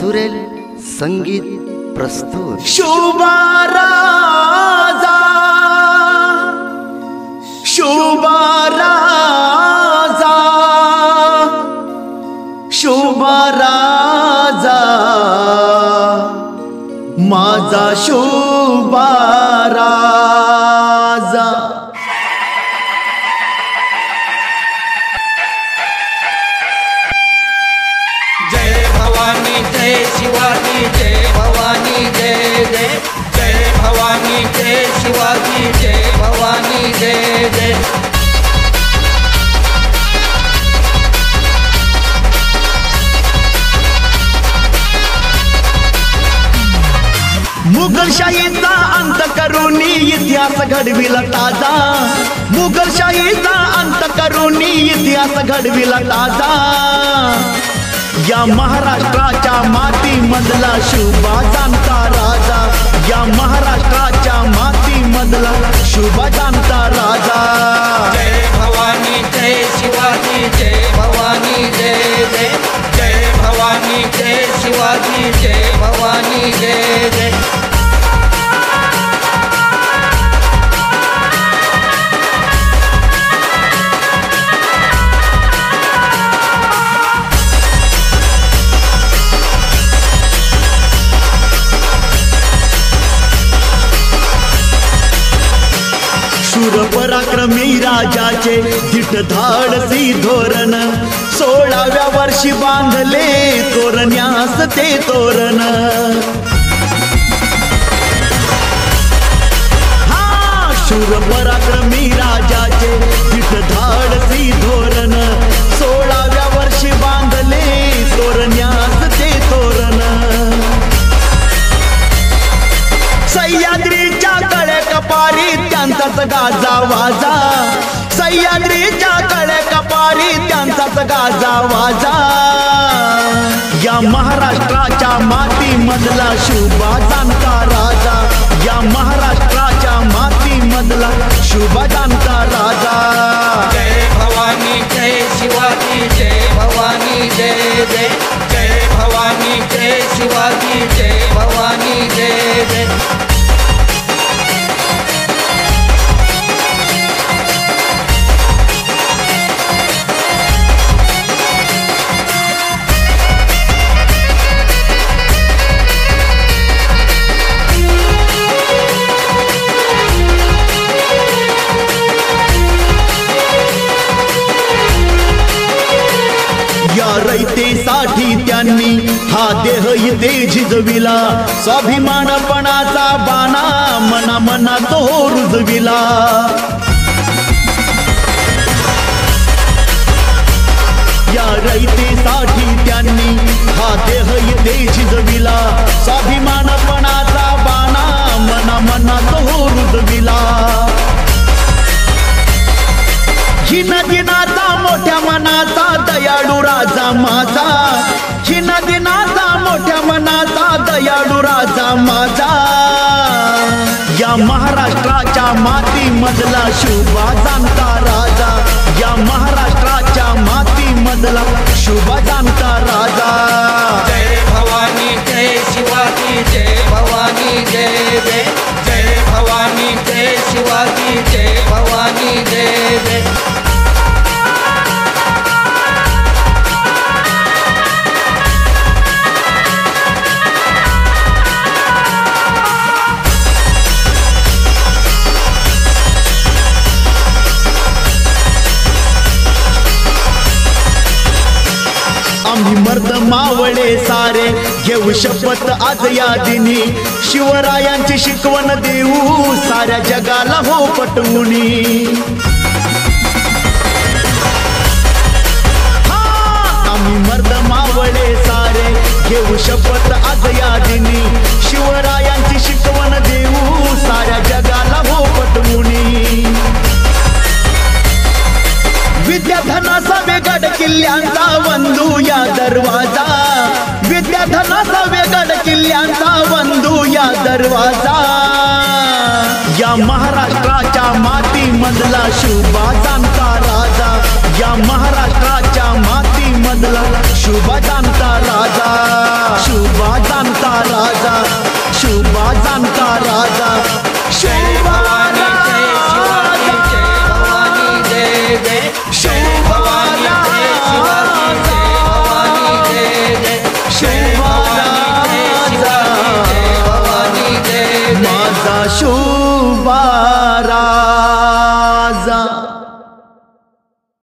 सुरेल संगीत प्रस्तुत। शुभा राजा, शुभा राजा, शुभा राजा, माझा शुभा राजा। जय भवानी जय शिवाजी, जय भवानी जय जय, जय भवानी जय शिवाजी, जय भवानी जय जय। मुघलशाहीचा अंत करून इतिहास घडविला ताजा, मुघलशाहीचा अंत करून इतिहास घडविला ताजा। या महाराष्ट्राच्या मातीमधला शुभा जाणता राजा, या महाराष्ट्राच्या मातीमधला शुभा जाणता राजा। जय भवानी जय शिवाजी, जय भवानी जय जय, जय भवानी जय शिवाजी, जय भवानी जय जय। शूर पराक्रमी राजाचे दिट धाडसी धोरण, 16व्या वर्षी बांधले तोरण्यास ते तोरण। हा शूर पराक्रमी राजाचे दिट धाडसी धोरण, 16व्या वर्षी बांधले तोरण्यास ते तोरण। सह्याद्रीच्या कळे कपारी त्यांचाच गाजा वाजा, सह्याद्रीच्या कळे कपारी त्यांचाच गाजा वाजा। या महाराष्ट्राच्या मातीमधला शुभा जाणता राजा, या महाराष्ट्राच्या मातीमधला शुभा जाणता राजा। जय भवानी जय शिवाजी, जय भवानी जय जय, जय भवानी जय शिवाजी, जय भवानी जय जय। या रयतेसाठी त्यांनी हा देह इथे झिजविला, स्वाभिमानपणाचा बाणा मना मना तो रुजविला। या रयतेसाठी त्यांनी हा देह इथे झिजविला, स्वाभिमानपणाचा बाणा मना मना तो रुजविला। दिनाचा मोठ्या मनाचा दयाळू राजा माझा, दिनाचा मोठ्या मनाचा दयाळू राजा माझा। या महाराष्ट्राच्या मातीमधला शुभा जाणता राजा, या महाराष्ट्राच्या मातीमधला शुभा जाणता राजा। जय भवानी जय शिवाजी, जय भवानी जय जय, जय भवानी जय शिवाजी, जय भवानी जय जय। आम्ही मर्द मावळे सारे घेऊ शपथ आज या दिनी, शिवरायांची शिकवण देऊ साऱ्या जगाला हो पटवुनी। आम्ही मर्द मावळे सारे घेऊ शपथ आज या दिनी, शिवरायांची शिकवण देऊ साऱ्या जगाला हो पटवुनी। विद्याधनाचा वेगड किल्ल्यांचा वंदू या दरवाजा, विद्याधनाचा वेगड किल्ल्यांचा वंदू या दरवाजा। या महाराष्ट्राच्या मातीमधला शुभा जाणता राजा, या महाराष्ट्राच्या मातीमधला शुभा जाणता